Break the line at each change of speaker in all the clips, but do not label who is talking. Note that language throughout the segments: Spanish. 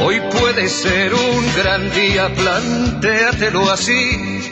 Hoy puede ser un gran día, plantéatelo así.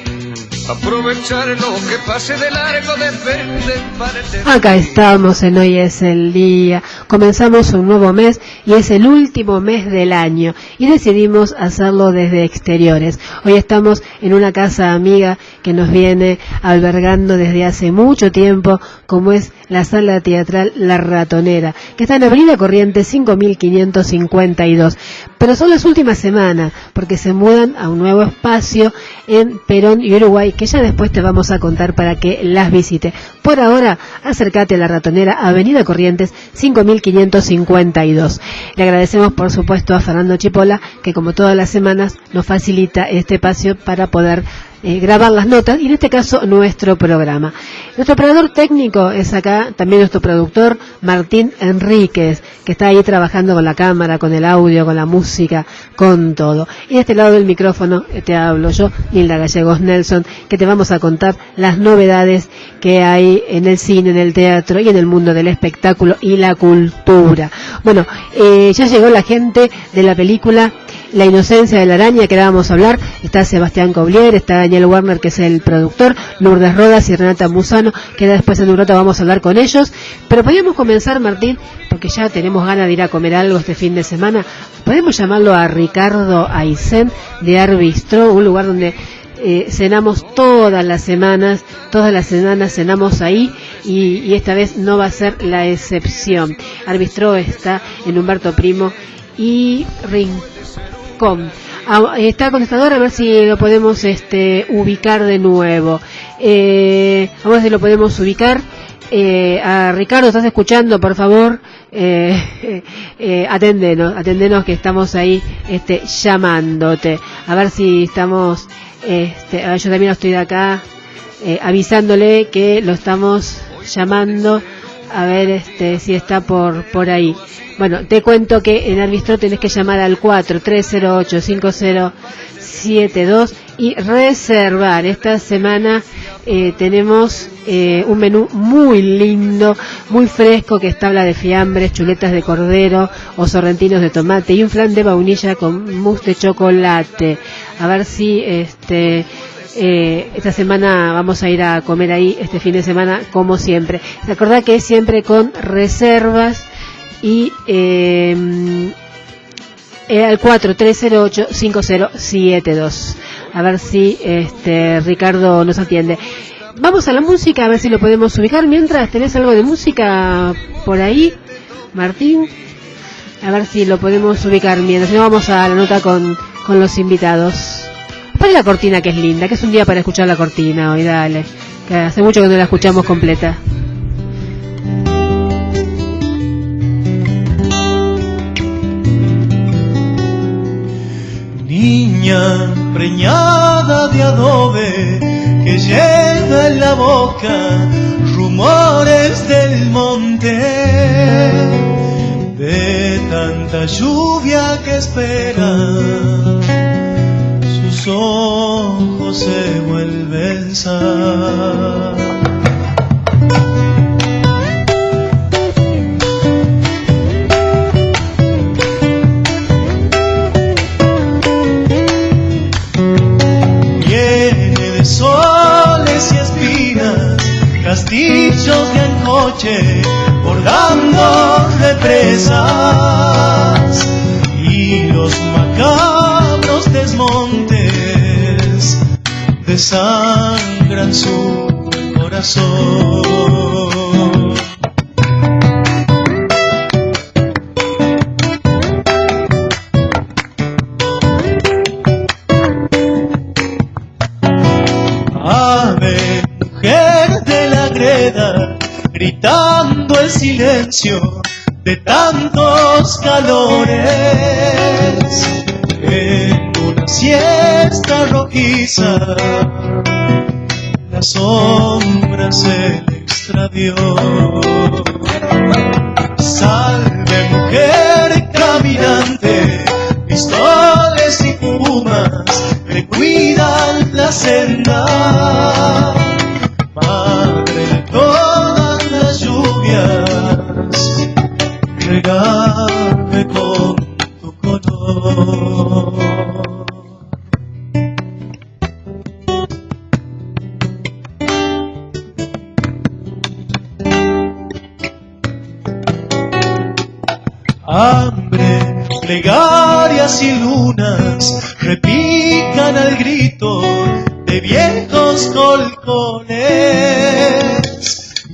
Aprovechar lo que pase de largo depende parte.
Acá estamos en Hoy es el Día. Comenzamos un nuevo mes y es el último mes del año y decidimos hacerlo desde exteriores. Hoy estamos en una casa amiga que nos viene albergando desde hace mucho tiempo, como es la Sala Teatral La Ratonera, que está en Avenida Corrientes 5552. Pero son las últimas semanas, porque se mudan a un nuevo espacio en Perón y Uruguay, que ya después te vamos a contar para que las visite. Por ahora, acércate a La Ratonera, Avenida Corrientes 5552. Le agradecemos, por supuesto, a Fernando Chipola, que como todas las semanas nos facilita este espacio para poder grabar las notas, y en este caso nuestro programa. Nuestro operador técnico es acá, también nuestro productor Martín Enríquez, que está ahí trabajando con la cámara, con el audio, con la música, con todo. Y de este lado del micrófono te hablo yo, Nilda Gallegos Nelson, que te vamos a contar las novedades que hay en el cine, en el teatro y en el mundo del espectáculo y la cultura. Bueno, ya llegó la gente de la película La Inocencia de la Araña, que ahora vamos a hablar. Está Sebastián Coblier, está Daniel Werner, que es el productor, Lourdes Rodas y Renata Musano, que después en un rato vamos a hablar con ellos. Pero podríamos comenzar, Martín, porque ya tenemos ganas de ir a comer algo este fin de semana. Podemos llamarlo a Ricardo Aysén de Arbistro, un lugar donde cenamos todas las semanas cenamos ahí, y esta vez no va a ser la excepción. Arbistro está en Humberto Primo y Rincón. Está contestador, a ver si lo podemos ubicar de nuevo. Vamos a ver si lo podemos ubicar. A Ricardo, ¿estás escuchando? Por favor, atendenos que estamos ahí llamándote. A ver si estamos, a ver, yo también estoy de acá avisándole que lo estamos llamando, a ver si está por ahí. Bueno, te cuento que en Arbistro tenés que llamar al 4308-5072 y reservar. Esta semana tenemos un menú muy lindo, muy fresco, que es tabla de fiambres, chuletas de cordero o sorrentinos de tomate y un flan de vainilla con mousse de chocolate. A ver si esta semana vamos a ir a comer ahí, este fin de semana, como siempre. Recordá que es siempre con reservas y al 4308-5072. A ver si Ricardo nos atiende. Vamos a la música, a ver si lo podemos ubicar. Mientras, ¿tenés algo de música por ahí, Martín? A ver si lo podemos ubicar mientras. Si no, vamos a la nota con los invitados. Pon la cortina, que es linda, que es un día para escuchar la cortina hoy, dale. Que hace mucho que no la escuchamos completa.
Niña preñada de adobe que lleva en la boca rumores del monte, de tanta lluvia que espera, sus ojos se vuelven sal. Soles y espinas, castillos de encoche, bordando represas, y los macabros desmontes desangran su corazón. Gritando el silencio de tantos calores, en una siesta rojiza la sombra se le extravió. Salve mujer caminante, pistoles y pumas le cuidan la senda. Madre de todas las lluvias, regame con tu color. Hambre, plegarias y lunas repican al grito de viejos colcones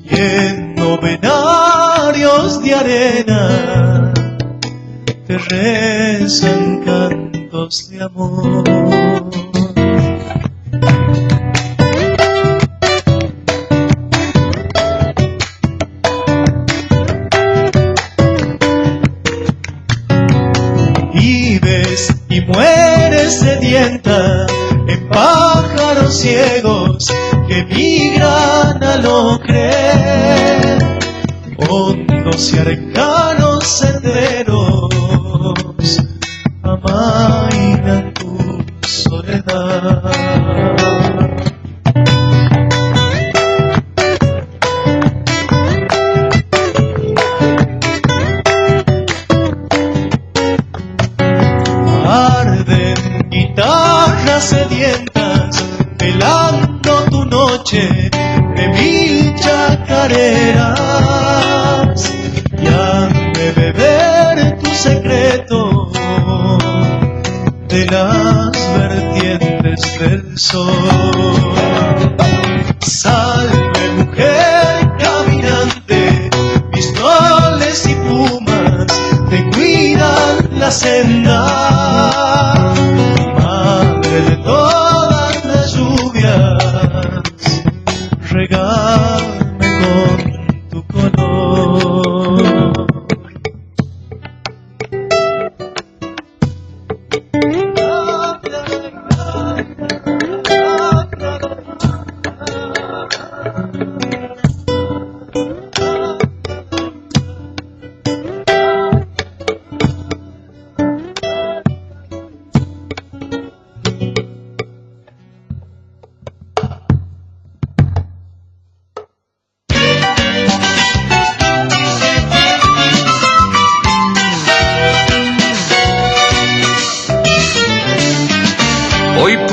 y en novenarios de arena te rezan cantos de amor. Y mueres sedienta en pájaros ciegos que migran a lo creer, hondos y arcanos senderos amainan tu soledad. Sedientas, velando tu noche de mil chacareras, y han de beber tu secreto de las vertientes del sol. Salve mujer caminante, pistoles y pumas te cuidan la senda. De todas las lluvias, regálame con tu color.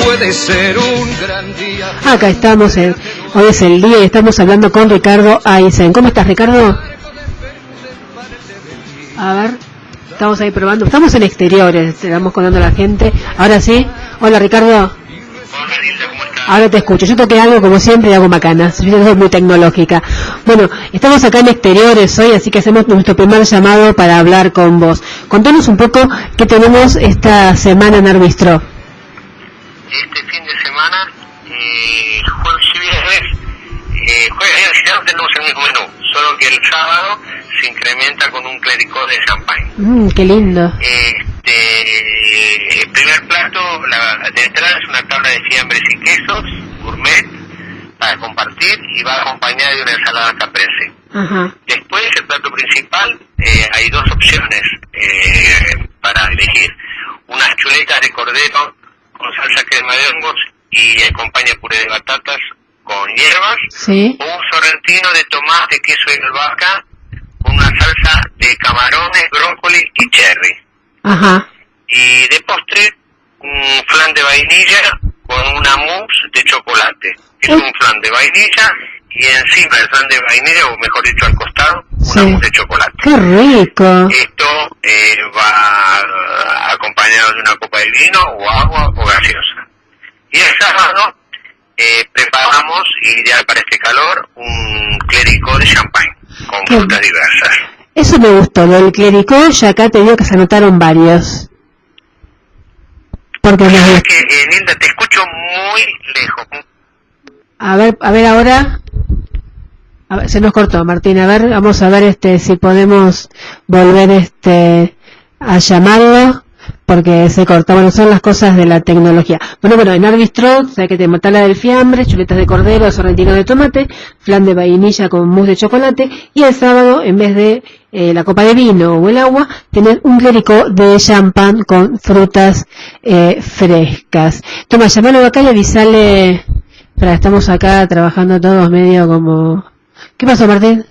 Puede ser un gran día.
Acá estamos, hoy es el día y estamos hablando con Ricardo Aysen. ¿Cómo estás, Ricardo? A ver, estamos ahí probando. Estamos en exteriores, te vamos contando a la gente. Ahora sí. Hola, Ricardo.
Hola, Linda, ¿cómo estás?
Ahora te escucho. Yo toqué algo como siempre y hago macanas. Yo soy muy tecnológica. Bueno, estamos acá en exteriores hoy, así que hacemos nuestro primer llamado para hablar con vos. Contanos un poco qué tenemos esta semana en Arbistro.
Este fin de semana, jueves y viernes, jueves y viernes no tenemos el mismo menú, solo que el sábado se incrementa con un clericot de champagne.
Qué lindo.
El primer plato de entrada es una tabla de fiambres y quesos, gourmet, para compartir, y va acompañada de una ensalada caprese.
Ajá.
Después, el plato principal, hay dos opciones para elegir: unas chuletas de cordero con salsa crema de hongos y acompaña puré de batatas con hierbas,
sí,
o un sorrentino de tomate, queso y albahaca con una salsa de camarones, brócoli y cherry.
Ajá.
Y de postre, un flan de vainilla con una mousse de chocolate. Es un flan de vainilla y encima del flan de vainilla, o mejor dicho al costado, una mousse de chocolate.
¡Qué rico!
Esto va acompañado de una copa de vino o agua o gaseosa. Y el sábado preparamos, ideal para este calor, un clericot de champagne con frutas diversas.
Eso me gustó, lo del clericot, ya acá te digo que se anotaron varios. Porque
es que, Linda, te escucho muy lejos.
A ver ahora. A ver, se nos cortó, Martín. A ver, vamos a ver si podemos volver a llamarlo, porque se cortó. Bueno, son las cosas de la tecnología. Bueno, en Arbistro, o sea que te tabla del fiambre, chuletas de cordero, sorrentino de tomate, flan de vainilla con mousse de chocolate, y el sábado, en vez de la copa de vino o el agua, tenés un clericot de champán con frutas frescas. Toma, llamalo acá y avisale. Estamos acá trabajando todos medio como... ¿Qué pasó, Martín?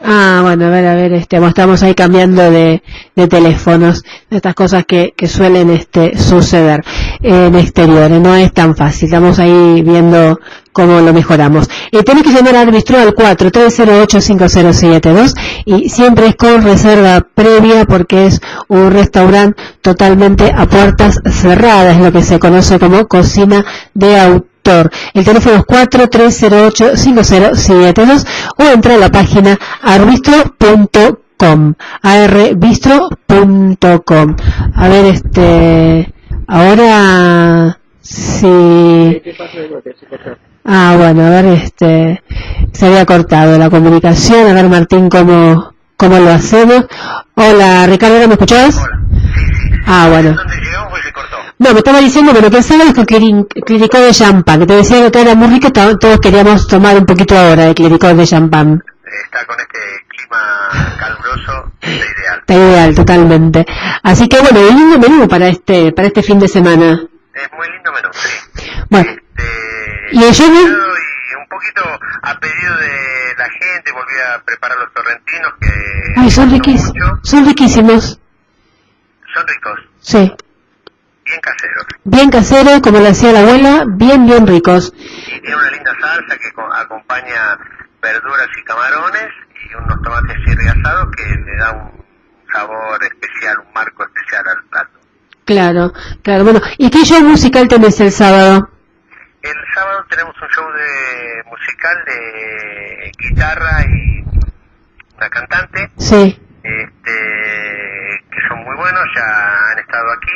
Bueno, a ver, estamos ahí cambiando de teléfonos, de estas cosas que suelen suceder en exteriores, no es tan fácil, estamos ahí viendo cómo lo mejoramos. Tenés que llamar a Arbistro al 4-308-5072 y siempre es con reserva previa porque es un restaurante totalmente a puertas cerradas, es lo que se conoce como cocina de autor. El teléfono es 4-308-5072 o entra a la página arbistro.com, arbistro.com. A ver, ahora sí. Bueno, a ver, se había cortado la comunicación. A ver, Martín, ¿cómo lo hacemos? Hola, Ricardo, ¿me escuchás?
Hola. Sí.
Bueno.
¿Dónde llegamos? Pues se cortó.
No, me estaba diciendo, bueno, que el sábado es con clericó de champán, que te decía que era muy rico, todos queríamos tomar un poquito ahora de clericó de champán.
Está con este clima caluroso, está ideal.
Está ideal, totalmente. Así que bueno, un lindo menú para este fin de semana.
Es muy lindo menú, sí.
Bueno, y yo
y un poquito a pedido de la gente volví a preparar los torrentinos que...
Ay, son riquísimos.
Son ricos.
Sí.
Bien caseros.
Bien caseros, como le decía la abuela, bien ricos.
Y tiene una linda salsa que acompaña verduras y camarones y unos tomates cherry asados que le da un sabor especial, un marco especial al plato.
Claro. Bueno, ¿y qué show musical tenés el sábado?
El sábado tenemos un show musical de guitarra y una cantante.
Sí.
Que son muy buenos, ya han estado aquí.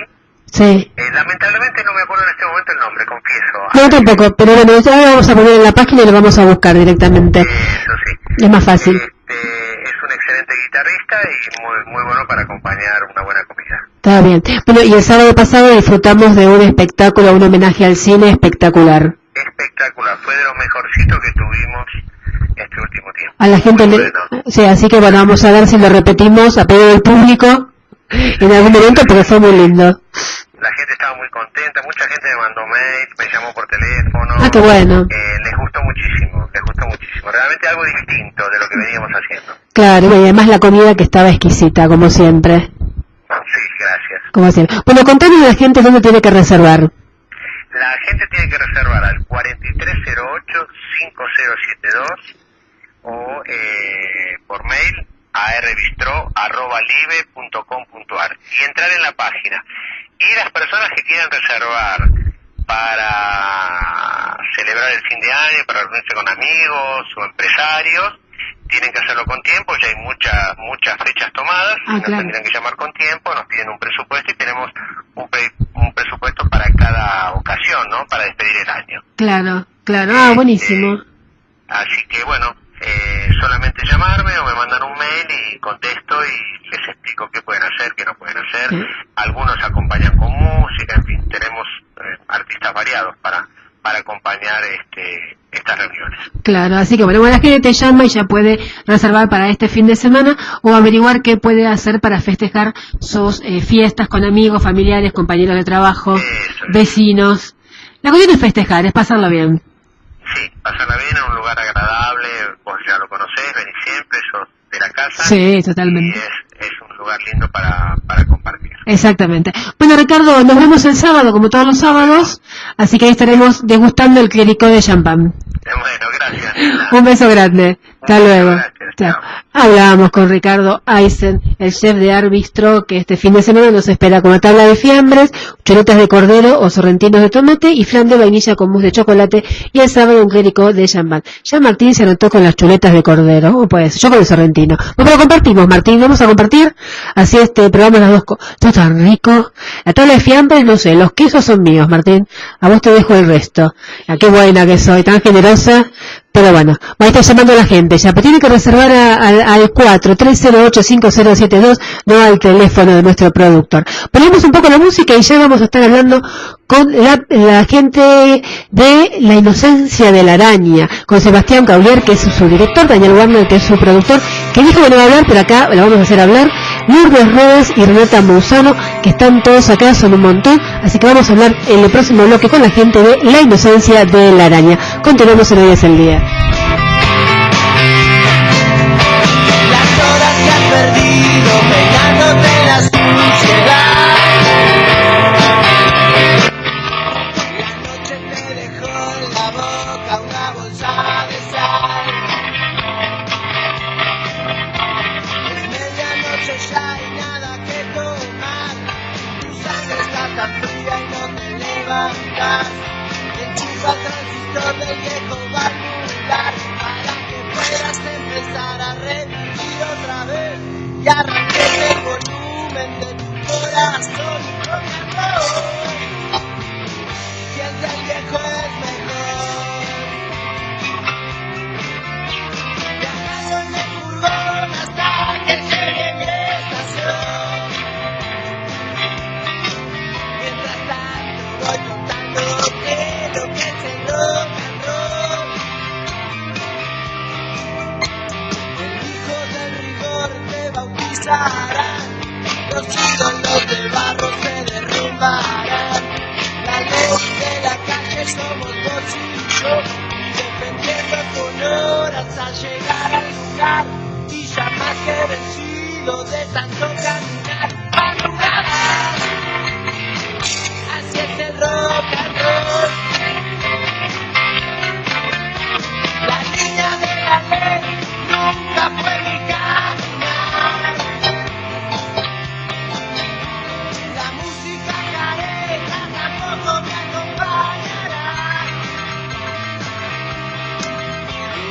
Sí.
Lamentablemente no me acuerdo en este momento el nombre, confieso.
No, tampoco, pero bueno, ya lo vamos a poner en la página y lo vamos a buscar directamente.
Eso sí.
Es más fácil.
Es un excelente guitarrista y muy bueno para acompañar una buena comida.
Está bien. Bueno, y el sábado pasado disfrutamos de un espectáculo, un homenaje al cine espectacular.
Espectacular, fue de lo mejorcito que tuvimos este último tiempo.
A la gente sí, así que bueno, vamos a ver si lo repetimos a pedido del público en algún momento porque fue muy lindo.
La gente estaba muy contenta, mucha gente me mandó mail, me llamó por teléfono.
Qué bueno.
Les gustó muchísimo. Realmente algo distinto de lo que veníamos haciendo.
Claro, y además la comida que estaba exquisita, como siempre.
Sí, gracias.
Como siempre. Bueno, contanos a la gente dónde tiene que reservar.
La gente tiene que reservar al 4308-5072 o por mail a rbistro@live.com.ar y entrar en la página. Y las personas que quieran reservar para celebrar el fin de año, para reunirse con amigos o empresarios, tienen que hacerlo con tiempo, ya hay muchas fechas tomadas, nos tendrían que llamar con tiempo, nos piden un presupuesto y tenemos un presupuesto para cada ocasión, ¿no? Para despedir el año.
Claro, buenísimo.
Así que bueno, solamente llamarme o me mandan un mail y contesto y les explico qué pueden hacer, qué no pueden hacer. Sí. Algunos acompañan con música, en fin, tenemos artistas variados para acompañar estas reuniones.
Claro, así que bueno, la gente te llama y ya puede reservar para este fin de semana o averiguar qué puede hacer para festejar sus fiestas con amigos, familiares, compañeros de trabajo, vecinos. La cuestión es festejar, es pasarlo bien.
Sí, pasarla bien en un lugar agradable, vos ya lo conocés, venís siempre, sos de la casa.
Sí, totalmente.
Y es un lugar lindo para compartir.
Exactamente. Bueno, Ricardo, nos vemos el sábado, como todos los sábados, así que ahí estaremos degustando el clericó de champán.
Bueno, gracias.
Un beso grande. Hasta luego.
Gracias. Chao.
Hablábamos con Ricardo Eisen, el chef de Arbistro, que este fin de semana nos espera con una tabla de fiambres, chuletas de cordero o sorrentinos de tomate y flan de vainilla con mousse de chocolate y el sábado un clericó de champán. Ya Martín se anotó con las chuletas de cordero, pues yo con el sorrentino. Bueno, pero compartimos, Martín, vamos a compartir, así probamos las dos cosas. Esto es tan rico. La tabla de fiambres, no sé, los quesos son míos, Martín, a vos te dejo el resto. Qué buena que soy, tan generosa. Pero bueno, va a estar llamando a la gente ya, pero tiene que reservar al 4-308-5072, no al teléfono de nuestro productor. Ponemos un poco la música y ya vamos a estar hablando con la gente de La Inocencia de la Araña, con Sebastián Caulier, que es su director, Daniel Warner, que es su productor, que dijo que no va a hablar, pero acá lo vamos a hacer hablar, Lourdes Rodas y Renata Mousano, que están todos acá, son un montón, así que vamos a hablar en el próximo bloque con la gente de La Inocencia de la Araña. Continuamos en Hoy es el Día.
ya hay nada que tomar. Tu sangre está tan fría y no te levantas. Enchufa el transistor del viejo valvular para que puedas empezar a revivir otra vez y arranques el volumen de tu corazón y comiendo. Siente el viejo es mejor. Viajando en el furgón hasta que llegue mi estación. Mientras tanto voy contándote lo que es el rock and roll. El hijo del rigor te bautizarán. Los ídolos de barro se derrumbarán. La ley de la calle somos vos y yo, defendiendo tu honor hasta llegar al lugar. Y ya más que vencido de tanto caminar. Madrugada, así es el rock and roll. La línea de la ley nunca fue mi caminar. La música careja tampoco me acompañará.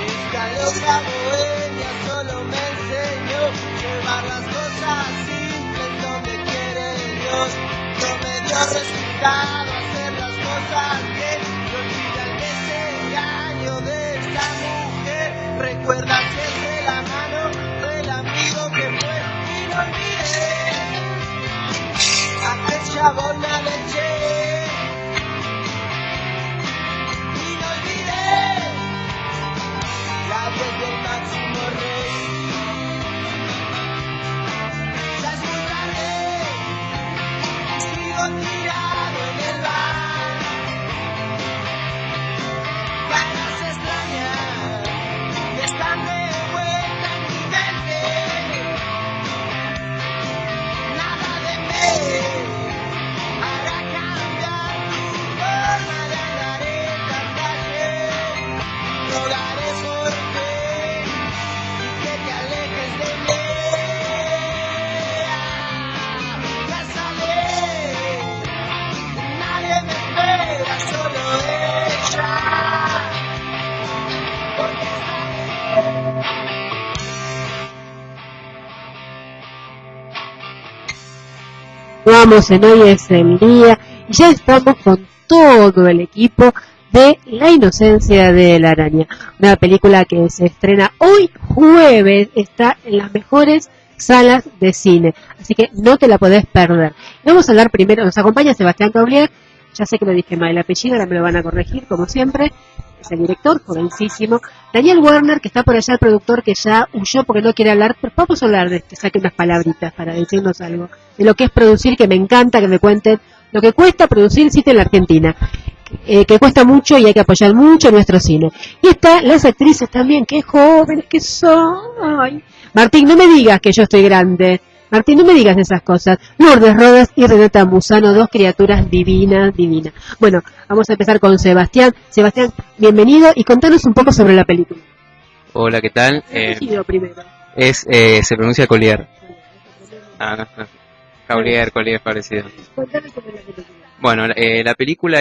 Esta loca bohemia solo me enseñó llevar las cosas simples donde quiere Dios. No me dio resultado hacer las cosas bien. No olvida el desengaño de esta mujer. Recuerda siempre la mano del amigo que fue y no olvidé. Aquella bola de Che y no olvidé la vez del máximo rey. Ya es muy tarde, sigo tirado en el bar. Ganas extrañas y están de vuelta en mi mente. Nada de mí hará cambiar tu forma de andar estas calles. Rogaré por ti y que te alejes de mí. Ya sale, nadie me espera, solo ella. Porque
Vamos, en Hoy es el Día y ya estamos con todo el equipo de La Inocencia de la Araña, una película que se estrena hoy jueves, está en las mejores salas de cine, así que no te la podés perder. Vamos a hablar primero, nos acompaña Sebastián Caulier, ya sé que lo dije mal el apellido, ahora me lo van a corregir como siempre, es el director, jovencísimo. Daniel Werner, que está por allá, el productor que ya huyó porque no quiere hablar, pero vamos a hablar de que saque unas palabritas para decirnos algo, de lo que es producir, que me encanta que me cuenten lo que cuesta producir cine en la Argentina, que cuesta mucho y hay que apoyar mucho nuestro cine. Y están las actrices también, qué jóvenes que son. Ay. Martín, no me digas que yo estoy grande. Martín, no me digas esas cosas. Lourdes Rodas y Renata Musano, dos criaturas divinas. Bueno, vamos a empezar con Sebastián. Sebastián, bienvenido y contanos un poco sobre la película.
Hola, ¿qué tal?
Primero.
Se pronuncia Collier. No. Collier, parecido.
Contanos sobre la película.
Bueno, la película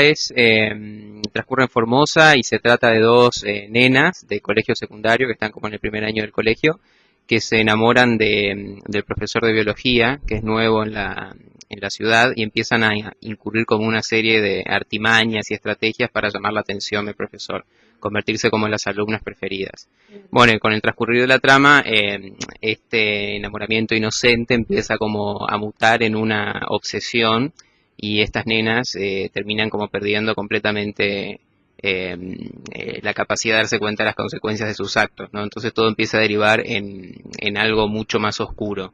transcurre en Formosa y se trata de dos nenas de colegio secundario que están como en el primer año del colegio, que se enamoran del profesor de biología, que es nuevo en la ciudad, y empiezan a incurrir como una serie de artimañas y estrategias para llamar la atención del profesor, convertirse como en las alumnas preferidas. Bueno, con el transcurrir de la trama, este enamoramiento inocente empieza como a mutar en una obsesión, y estas nenas terminan como perdiendo completamente la capacidad de darse cuenta de las consecuencias de sus actos, ¿no? Entonces todo empieza a derivar en algo mucho más oscuro.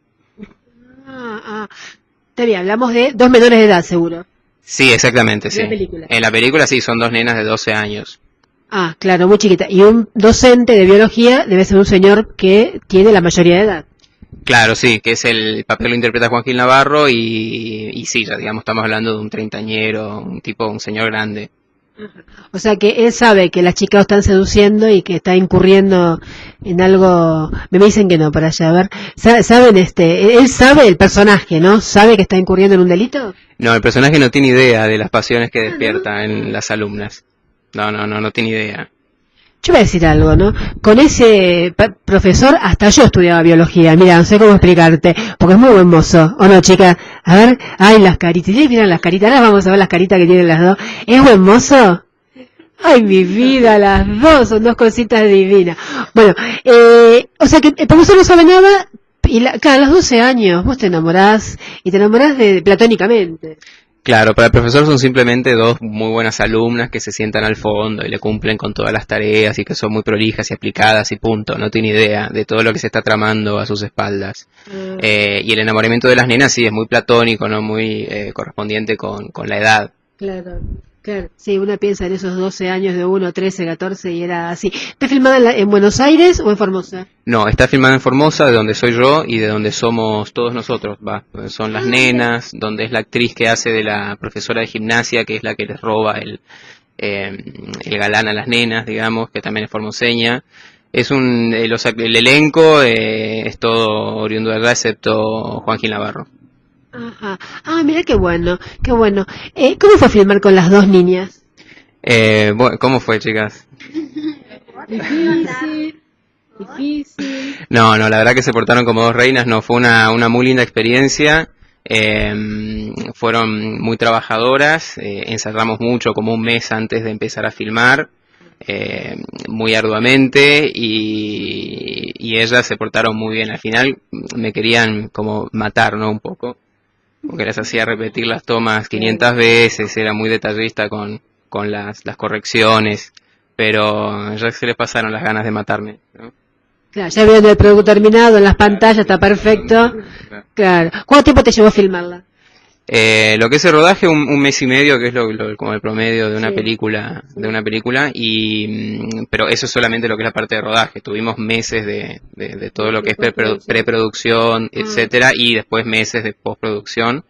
Está bien, hablamos de dos menores de edad, seguro.
Sí, exactamente, sí.
En
la película sí, son dos nenas de 12 años.
Ah, claro, muy chiquita. Y un docente de biología debe ser un señor que tiene la mayoría de edad.
Claro, sí, que es el papel lo interpreta Juan Gil Navarro y sí, ya digamos estamos hablando de un treintañero, un señor grande.
O sea que él sabe que las chicas lo están seduciendo y que está incurriendo en algo. Me dicen que no, para allá, a ver. ¿Saben él sabe el personaje, ¿no? ¿Sabe que está incurriendo en un delito?
No, el personaje no tiene idea de las pasiones que despierta en las alumnas. No tiene idea.
Yo voy a decir algo, ¿no? Con ese profesor hasta yo estudiaba biología. Mira, no sé cómo explicarte, porque es muy buen mozo. ¿O no, chica? A ver, ay, las caritas. ¿Sí miran las caritas? Ahora vamos a ver las caritas que tienen las dos. ¿Es buen mozo? Ay, mi vida, las dos son dos cositas divinas. Bueno, o sea que el profesor no sabe nada y claro, a los 12 años vos te enamorás y te enamorás platónicamente.
Claro, para el profesor son simplemente dos muy buenas alumnas que se sientan al fondo y le cumplen con todas las tareas y que son muy prolijas y aplicadas y punto. No tiene idea de todo lo que se está tramando a sus espaldas. Y el enamoramiento de las nenas sí es muy platónico, no muy correspondiente con la edad.
Claro. Claro, sí, uno piensa en esos 12 años de 1, 13, 14 y era así. ¿Está filmada en Buenos Aires o en Formosa?
No, está filmada en Formosa, de donde soy yo y de donde somos todos nosotros, donde son las nenas, donde es la actriz que hace de la profesora de gimnasia, que es la que les roba el galán a las nenas, digamos, que también es formoseña. El elenco es todo oriundo de allá, excepto Juan Gil Navarro.
Ajá. Ah, mira qué bueno, qué bueno. ¿Cómo fue filmar con las dos niñas?
Bueno, ¿cómo fue, chicas?
Difícil.
No, la verdad que se portaron como dos reinas, no, fue una muy linda experiencia. Fueron muy trabajadoras, ensayamos mucho, como un mes antes de empezar a filmar, muy arduamente y ellas se portaron muy bien. Al final me querían como matar, ¿no? Un poco. Porque les hacía repetir las tomas 500 veces, era muy detallista con las correcciones, pero ya se les pasaron las ganas de matarme, ¿no?
Claro, ya viendo el producto terminado en las pantallas, está perfecto. Claro. ¿Cuánto tiempo te llevó a filmarla?
Lo que es el rodaje, un mes y medio, que es como el promedio de una
Sí.
película, pero eso es solamente lo que es la parte de rodaje. Tuvimos meses de todo lo que es preproducción, etcétera, y después meses de postproducción.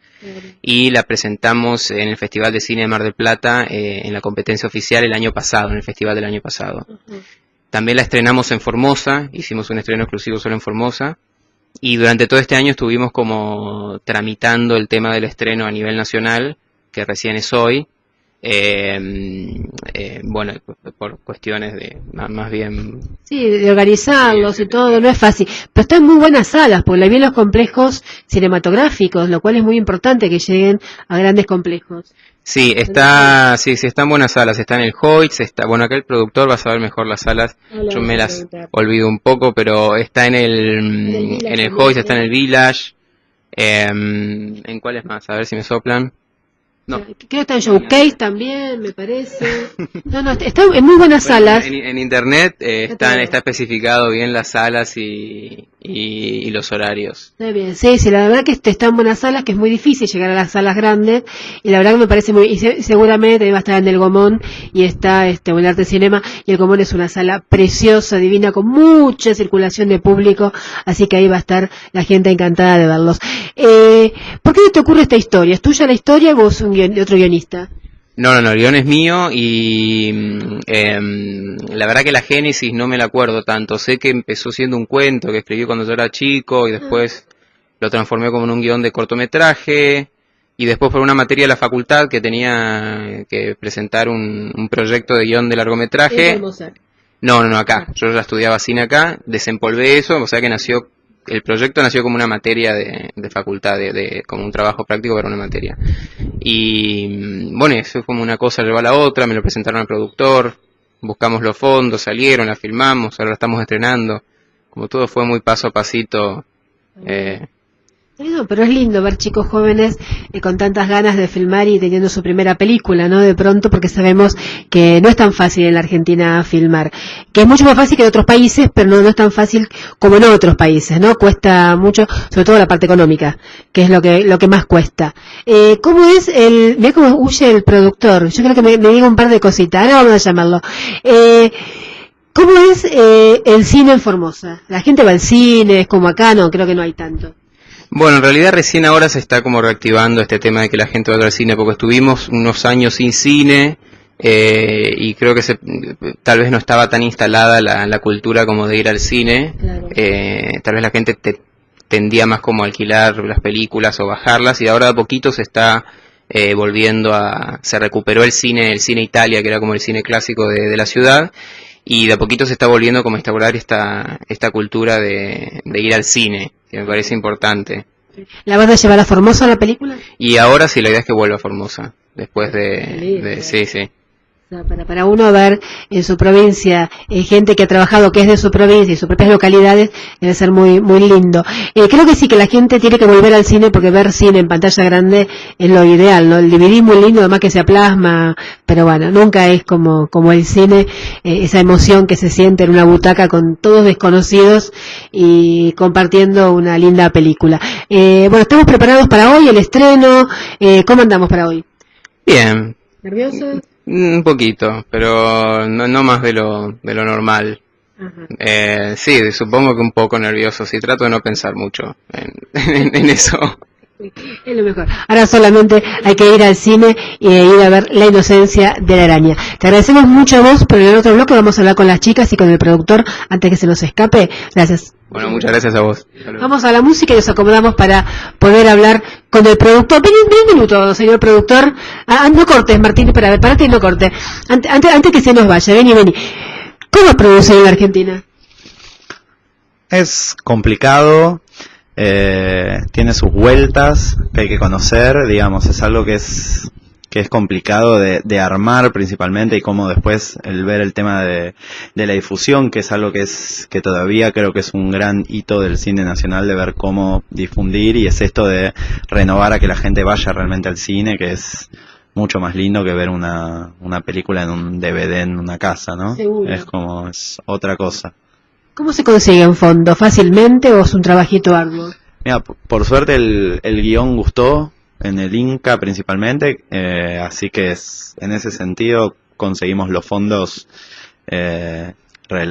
Y la presentamos en el Festival de Cine de Mar del Plata, en la competencia oficial el año pasado, en el festival del año pasado. También la estrenamos en Formosa, hicimos un estreno exclusivo solo en Formosa. Y durante todo este año estuvimos como tramitando el tema del estreno a nivel nacional, que recién es hoy. Bueno, por cuestiones más bien...
Sí, de organizarlos y todo, no es fácil. Pero están muy buenas salas, porque la vi en los complejos cinematográficos, lo cual es muy importante que lleguen a grandes complejos.
Sí, está en buenas salas, está en el Hoyts, bueno, acá el productor va a saber mejor las salas, yo me las olvido un poco, pero está en el Hoyts, está en el Village, ¿en cuáles más? A ver si me soplan. No.
Creo que está en Showcase también, me parece. No, está en muy buenas salas.
En internet está especificado bien las salas y los horarios.
Está bien, sí, la verdad que está en buenas salas, que es muy difícil llegar a las salas grandes, y la verdad que me parece muy, y seguramente va a estar en el Gomón, y está el Arte Cinema, y el Gomón es una sala preciosa, divina, con mucha circulación de público, así que ahí va a estar la gente encantada de verlos. ¿Por qué te ocurre esta historia? ¿Es tuya la historia o vos otro guionista?
No, el guión es mío y la verdad que la génesis no me la acuerdo tanto. Sé que empezó siendo un cuento que escribí cuando yo era chico y después lo transformé como en un guión de cortometraje y después por una materia de la facultad que tenía que presentar un proyecto de guión de largometraje. No, acá. Yo ya estudiaba cine acá, desempolvé eso, o sea que el proyecto nació como una materia de facultad, como un trabajo práctico para una materia. Y bueno, eso fue como una cosa llevó a la otra, me lo presentaron al productor, buscamos los fondos, salieron, la filmamos, ahora la estamos estrenando. Como todo fue muy paso a pasito.
No, pero es lindo ver chicos jóvenes con tantas ganas de filmar y teniendo su primera película, ¿no? De pronto, porque sabemos que no es tan fácil en la Argentina filmar, que es mucho más fácil que en otros países, pero no es tan fácil como en otros países, ¿no? Cuesta mucho, sobre todo la parte económica, que es lo que más cuesta. ¿Cómo es mirá cómo huye el productor? Yo creo que me diga un par de cositas, ahora vamos a llamarlo. ¿Cómo es el cine en Formosa? ¿La gente va al cine? ¿Es como acá? No, creo que no hay tanto.
Bueno, en realidad recién ahora se está como reactivando este tema de que la gente va al cine, porque estuvimos unos años sin cine, y creo que tal vez no estaba tan instalada la cultura como de ir al cine.
Claro.
Tal vez la gente tendía más como a alquilar las películas o bajarlas, y ahora de a poquito se está volviendo se recuperó el cine Italia, que era como el cine clásico de la ciudad, y de a poquito se está volviendo como a instaurar esta cultura de ir al cine, que me parece importante.
¿La vas a llevar a Formosa la película?
Y ahora sí, la idea es que vuelva a Formosa, después sí.
O sea, para uno ver en su provincia gente que ha trabajado, que es de su provincia y sus propias localidades, debe ser muy muy lindo. Creo que sí, que la gente tiene que volver al cine, porque ver cine en pantalla grande es lo ideal, ¿no? El DVD muy lindo, además que se plasma, pero bueno, nunca es como el cine, esa emoción que se siente en una butaca con todos desconocidos y compartiendo una linda película. Bueno, estamos preparados para hoy, el estreno. ¿Cómo andamos para hoy?
Bien.
¿Nerviosos?
Un poquito, pero no más de lo normal. Sí, supongo que un poco nervioso, sí, trato de no pensar mucho en eso.
Es lo mejor. Ahora solamente hay que ir al cine y ir a ver La inocencia de la araña. Te agradecemos mucho a vos, pero en el otro bloque vamos a hablar con las chicas y con el productor antes que se nos escape. Gracias.
Bueno, muchas gracias a vos.
Vamos a la música y nos acomodamos para poder hablar con el productor. Ven un minuto, señor productor. No cortes, Martín, parate y no cortes. Antes que se nos vaya, vení. ¿Cómo producen en la Argentina?
Es complicado, tiene sus vueltas que hay que conocer, digamos, es algo que es complicado de armar principalmente, y cómo después el ver el tema de la difusión, que es algo que todavía creo que es un gran hito del cine nacional, de ver cómo difundir, y es esto de renovar a que la gente vaya realmente al cine, que es mucho más lindo que ver una película en un DVD en una casa, ¿no?
Seguro.
Es otra cosa.
¿Cómo se consigue en fondo? ¿Fácilmente o es un trabajito arduo?
Mira, por suerte el guión gustó, en el Inca principalmente, así que en ese sentido conseguimos los fondos,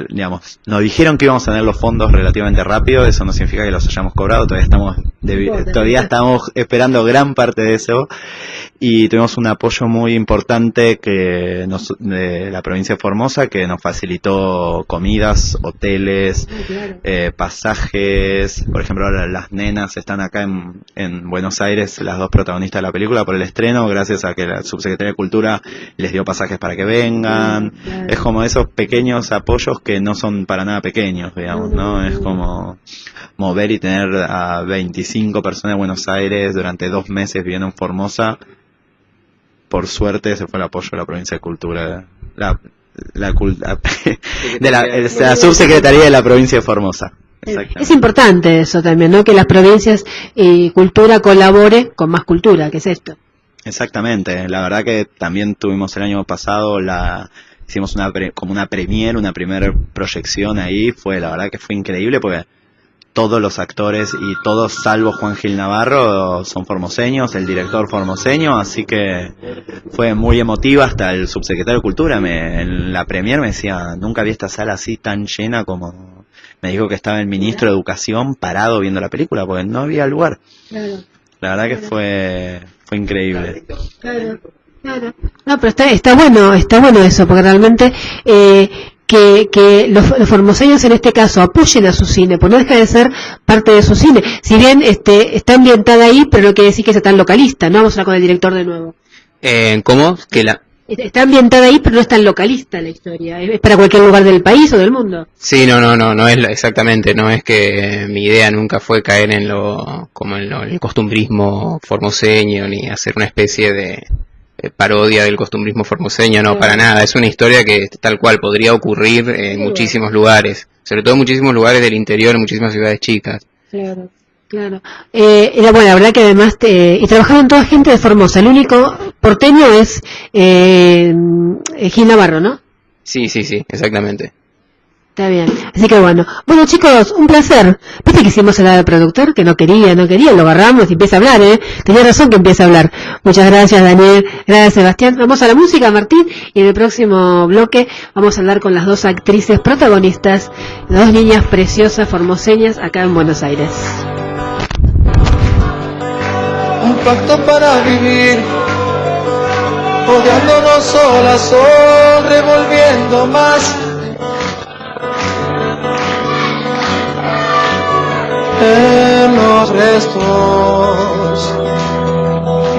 digamos, nos dijeron que íbamos a tener los fondos relativamente rápido, eso no significa que los hayamos cobrado, todavía estamos esperando gran parte de eso, y tuvimos un apoyo muy importante de la provincia de Formosa, que nos facilitó comidas, hoteles, pasajes. Por ejemplo, ahora las nenas están acá en Buenos Aires, las dos protagonistas de la película, por el estreno, gracias a que la subsecretaria de Cultura les dio pasajes para que vengan. Es como esos pequeños apoyos que no son para nada pequeños, digamos, ¿no? Es como mover y tener a 25 personas de Buenos Aires durante 2 meses viviendo en Formosa. Por suerte ese fue el apoyo de la provincia de Cultura, la subsecretaría de la provincia de Formosa.
Es importante eso también, ¿no? Que las provincias y cultura colabore con más cultura, que es esto.
Exactamente, la verdad que también tuvimos el año pasado hicimos una primera proyección ahí, la verdad que fue increíble, porque todos los actores y todos salvo Juan Gil Navarro son formoseños, el director formoseño, así que fue muy emotiva. Hasta el subsecretario de Cultura en la premier me decía, nunca vi esta sala así tan llena como... Me dijo que estaba el ministro de Educación parado viendo la película porque no había lugar. Claro. La verdad que fue increíble.
Claro. No, pero está bueno eso, porque realmente que los formoseños en este caso apoyen a su cine, pues no deja de ser parte de su cine. Si bien está ambientada ahí, pero no quiere decir que sea tan localista, ¿no? Vamos a hablar con el director de nuevo.
¿Cómo?
Está ambientada ahí, pero no es tan localista la historia. ¿Es para cualquier lugar del país o del mundo?
Sí, no es exactamente. No es que mi idea nunca fue caer en el costumbrismo formoseño, ni hacer una especie de parodia del costumbrismo formoseño, no, para nada. Es una historia que tal cual podría ocurrir en muchísimos lugares, sobre todo en muchísimos lugares del interior, en muchísimas ciudades chicas.
Claro. Bueno, la verdad que además y trabajaron toda gente de Formosa. El único porteño es Gil Navarro, ¿no?
Sí, exactamente.
Está bien, así que bueno, chicos, un placer. Viste que hicimos el del productor, que no quería, lo agarramos y empieza a hablar, tenía razón que empieza a hablar. Muchas gracias, Daniel, gracias, Sebastián. Vamos a la música, Martín, y en el próximo bloque vamos a hablar con las 2 actrices protagonistas, 2 niñas preciosas formoseñas acá en Buenos Aires.
Un pacto para vivir, odiándonos solas o revolviendo más. En los restos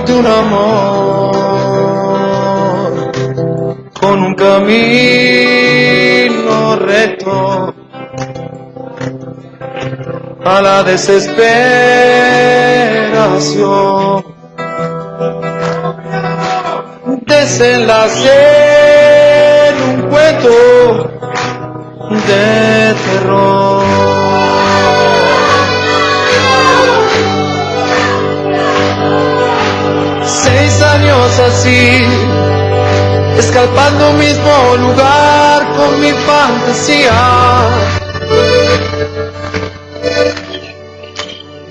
de un amor con un camino recto a la desesperación. Desenlace en un cuento de terror. 6 años así, escalpando un mismo lugar con mi fantasía,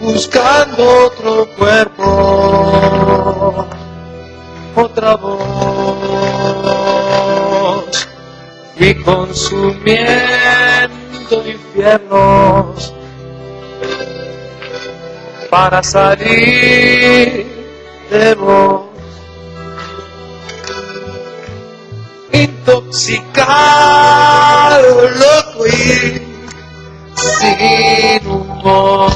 buscando otro cuerpo, otra voz, y consumiendo infiernos para salir de vos, intoxicado, loco y sin humor.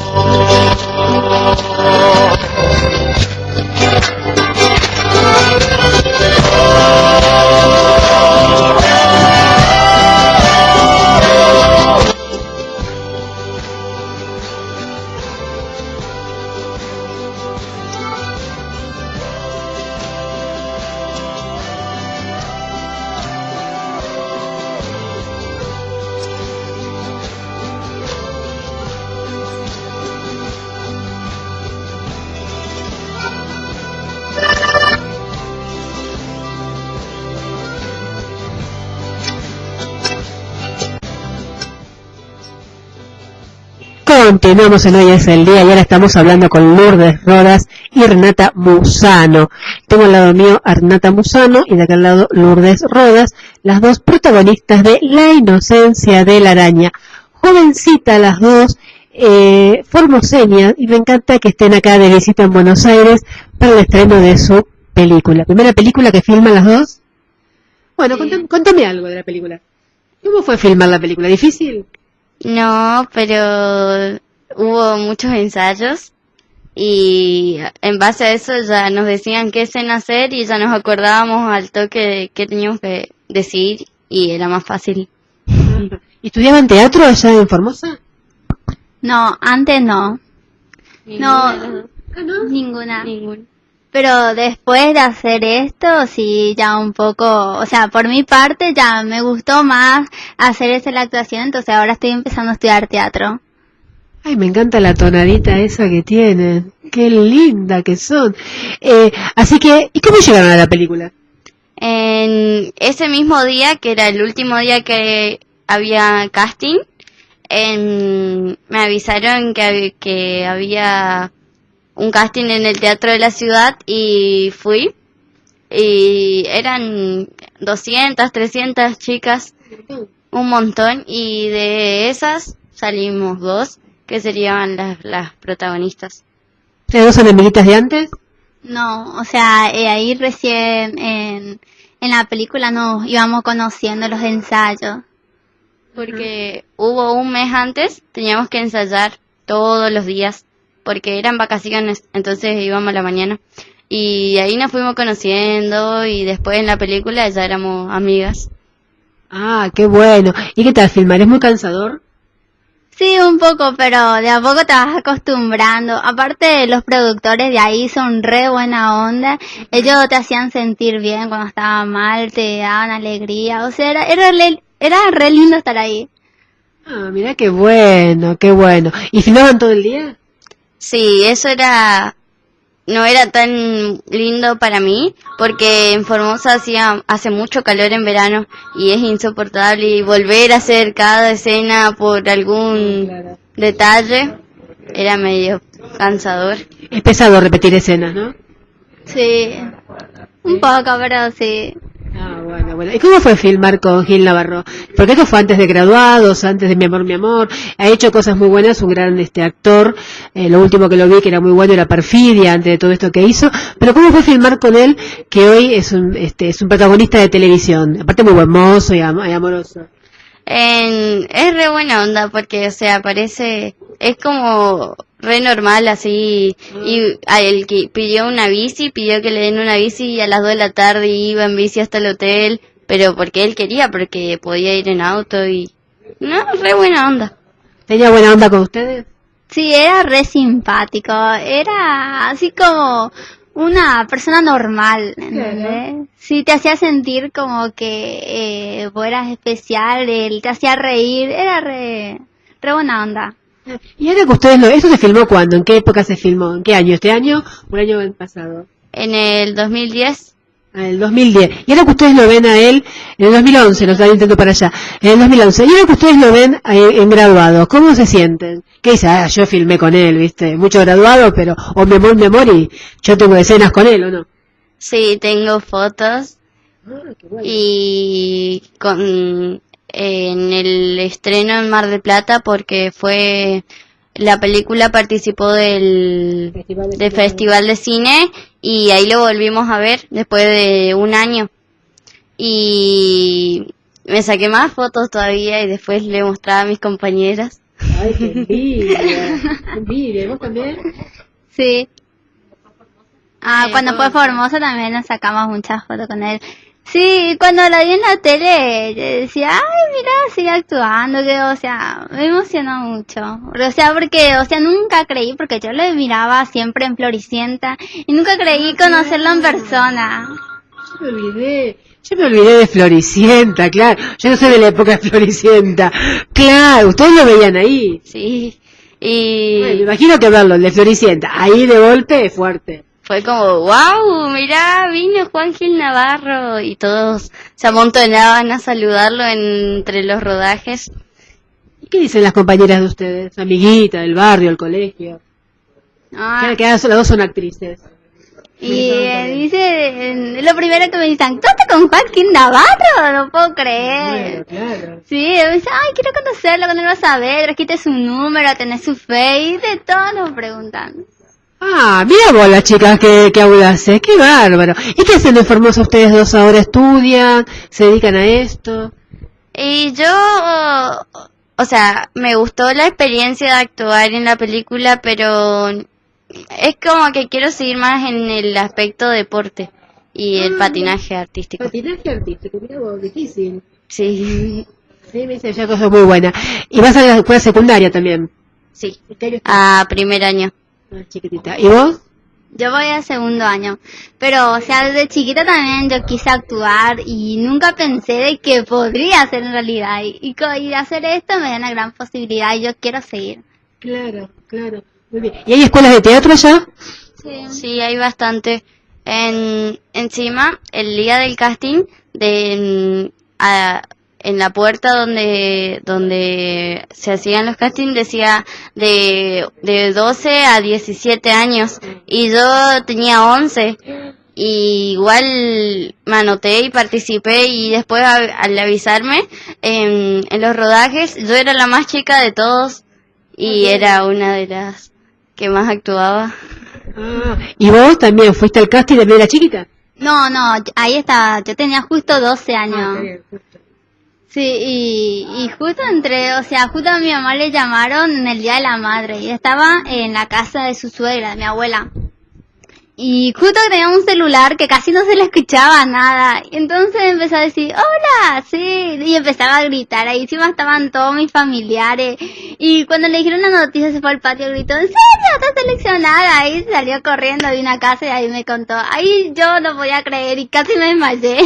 Continuamos en Hoy es el Día y ahora estamos hablando con Lourdes Rodas y Renata Musano. Tengo al lado mío a Renata Musano y de acá al lado Lourdes Rodas, las dos protagonistas de La inocencia de la araña. Jovencitas las dos, formoseñas, y me encanta que estén acá de visita en Buenos Aires para el estreno de su película. ¿Primera película que filman las dos? Bueno,
Sí.
contame algo de la película. ¿Cómo fue filmar la película? ¿Difícil?
No, pero hubo muchos ensayos y en base a eso ya nos decían qué escena hacer y ya nos acordábamos al toque de qué teníamos que decir y era más fácil.
¿Y estudiaban teatro allá en Formosa?
No, antes no.
Ninguna de las dos.
Ninguna.
Ninguna.
Pero después de hacer esto, sí, ya un poco, o sea, por mi parte ya me gustó más hacer la actuación, entonces ahora estoy empezando a estudiar teatro.
Ay, me encanta la tonadita esa que tienen. Qué linda que son. Así que, ¿y cómo llegaron a la película?
En ese mismo día, que era el último día que había casting, me avisaron que había un casting en el Teatro de la Ciudad y fui. Y eran 200, 300 chicas, un montón, y de esas salimos 2, que serían las protagonistas.
¿Ustedes dos son amiguitas de antes?
No, o sea, ahí recién en la película nos íbamos conociendo los ensayos.
Porque hubo un mes antes, teníamos que ensayar todos los días, porque eran vacaciones, entonces íbamos a la mañana. Y ahí nos fuimos conociendo y después en la película ya éramos amigas.
Ah, qué bueno. ¿Y qué tal filmar? ¿Es muy cansador?
Sí, un poco, pero de a poco te vas acostumbrando. Aparte, los productores de ahí son re buena onda. Ellos te hacían sentir bien cuando estabas mal, te daban alegría. O sea, era re lindo estar ahí.
Ah, mira qué bueno, qué bueno. ¿Y filmaban todo el día?
Sí, eso no era tan lindo para mí, porque en Formosa hace mucho calor en verano y es insoportable, y volver a hacer cada escena por algún detalle era medio cansador.
Es pesado repetir escenas, ¿no?
Sí, un poco, pero sí.
Ah, bueno. bueno. ¿Y cómo fue filmar con Gil Navarro? Porque esto fue antes de Graduados, antes de Mi Amor, Mi Amor. Ha hecho cosas muy buenas, un gran actor. Lo último que lo vi que era muy bueno era Perfidia, antes de todo esto que hizo. Pero ¿cómo fue filmar con él, que hoy es un protagonista de televisión? Aparte muy buen mozo y amoroso.
Es re buena onda porque, o sea, parece, es como re normal así, y a el que pidió una bici, pidió que le den una bici y a las 2 de la tarde iba en bici hasta el hotel, pero porque él quería, porque podía ir en auto y, no, re buena onda.
¿Tenía buena onda con ustedes?
Sí, era re simpático, era así como una persona normal, ¿entendés? Claro. Sí, te hacía sentir como que vos eras especial, él te hacía reír, era re buena onda.
Y ahora que ustedes ¿eso se filmó cuándo? ¿En qué época se filmó? ¿En qué año? ¿Este año o el año pasado?
En el 2010.
Ah, el 2010. Y ahora que ustedes lo ven a él, en el 2011, lo estaba intentando para allá, en el 2011, y ahora que ustedes lo ven en Graduados, ¿cómo se sienten? ¿Qué dice? Ah, yo filmé con él, ¿viste? Mucho Graduado, pero, o Mi Amor, y yo tengo escenas con él, ¿o no?
Sí, tengo fotos.
Qué bueno.
Y en el estreno en Mar del Plata, porque la película participó del Festival de Cine y ahí lo volvimos a ver después de un año. Y me saqué más fotos todavía y después le mostraba a mis compañeras.
Ay, qué envidia. Qué envidia. ¿Vos también?
Sí. Cuando fue Formosa también nos sacamos muchas fotos con él. Sí, cuando la vi en la tele, yo decía, ay, mira, sigue actuando, que, o sea, me emocionó mucho. O sea, porque, o sea, nunca creí, porque yo lo miraba siempre en Floricienta, y nunca creí conocerlo en persona.
Yo me olvidé de Floricienta, claro. Yo no soy de la época de Floricienta. Claro, ustedes lo veían ahí.
Sí, y...
Bueno, me imagino que verlo, el de Floricienta, ahí de golpe es fuerte.
Fue como, wow, mirá, vino Juan Gil Navarro, y todos se amontonaban a saludarlo entre los rodajes.
¿Y qué dicen las compañeras de ustedes? Amiguitas del barrio, el colegio. Que las dos son actrices.
Y dice, lo primero que me dicen, ¿tú estás con Juan Gil Navarro? No puedo creer.
Bueno, claro.
Sí, me dice, ay, quiero conocerlo, cuando lo vas a ver, trajiste su número, tenés su face, de todo nos preguntan.
Ah, mira vos las chicas que audaces, qué bárbaro. ¿Y qué hacen en Formosa ustedes dos ahora? ¿Estudian? ¿Se dedican a esto?
Y yo, o sea, me gustó la experiencia de actuar en la película, pero es como que quiero seguir más en el aspecto deporte y el patinaje artístico.
Patinaje artístico, mira vos, difícil.
Sí.
Sí, me dice ya cosas muy buenas. ¿Y vas a la escuela secundaria también?
Sí, a primer año.
Chiquitita. ¿Y vos?
Yo voy a segundo año, pero, o sea, desde chiquita también yo quise actuar y nunca pensé de que podría hacer en realidad. Y hacer esto me da una gran posibilidad y yo quiero seguir.
Claro. Muy bien. ¿Y hay escuelas de teatro allá?
Sí, hay bastante. Encima, el día del casting, en la puerta donde se hacían los castings decía de 12 a 17 años y yo tenía 11 y igual me anoté y participé y después al avisarme en los rodajes yo era la más chica de todos y era una de las que más actuaba.
¿Y vos también fuiste al casting de la chiquita?
No, ahí estaba, yo tenía justo 12 años. Sí, y justo justo a mi mamá le llamaron en el Día de la Madre y estaba en la casa de su suegra, de mi abuela. Y justo tenía un celular que casi no se le escuchaba nada. Y entonces empezó a decir, hola, sí, y empezaba a gritar. Ahí encima estaban todos mis familiares. Y cuando le dijeron la noticia se fue al patio y gritó, ¿en serio? ¿Estás seleccionada? Ahí salió corriendo de una casa y ahí me contó. Ahí yo no podía creer y casi me desmayé.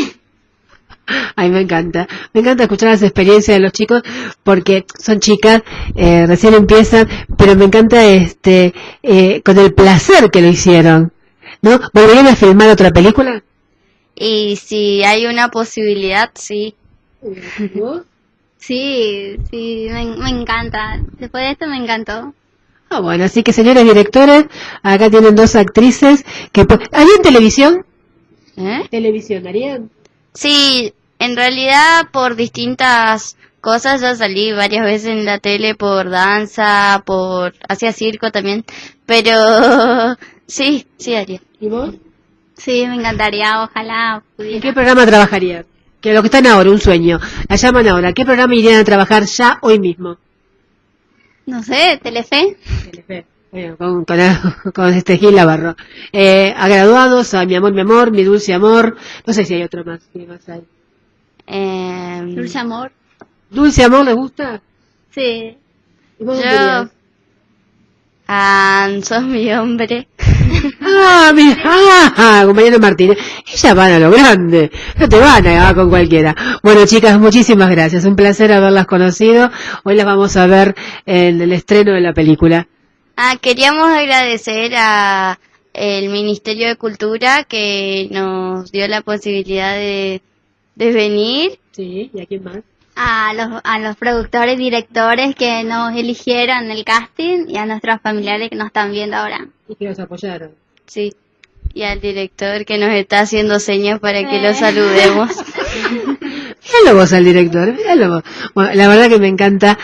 Ay, me encanta escuchar las experiencias de los chicos porque son chicas, recién empiezan, pero me encanta con el placer que lo hicieron, ¿no? ¿Volverían a filmar otra película?
Y si hay una posibilidad, sí.
¿Vos?
Sí, me encanta. Después de esto me encantó.
Ah, bueno, así que señores directores, acá tienen dos actrices que ¿harían televisión?
¿Eh?
¿Televisión harían?
Sí, En realidad, por distintas cosas, ya salí varias veces en la tele por danza, hacía circo también, pero sí haría.
¿Y vos?
Sí, me encantaría, ojalá
¿En
pudiera.
qué programa trabajarías? Que lo que están ahora, un sueño. La llaman ahora. ¿Qué programa irían a trabajar ya hoy mismo?
No sé, Telefe.
Telefe. Con este Gil Navarro. A graduados, a Mi amor, Mi dulce amor. No sé si hay otro más. ¿Qué más hay?
Dulce amor.
¿Dulce amor les gusta?
Sí.
¿Y vos
Yo...
querías?
sos mi hombre.
Compañero Martínez, ellas van a lo grande, no te van a agarrar con cualquiera. Bueno, chicas, muchísimas gracias, un placer haberlas conocido. Hoy las vamos a ver en el estreno de la película.
Queríamos agradecer a el Ministerio de Cultura que nos dio la posibilidad de venir.
Sí, ¿y a quién más?
A los productores, directores que nos eligieron en el casting y a nuestros familiares que nos están viendo ahora.
Y que nos apoyaron.
Sí. Y al director que nos está haciendo señas para que lo saludemos.
Míralo vos al director, míralo vos. Bueno, la verdad que me encanta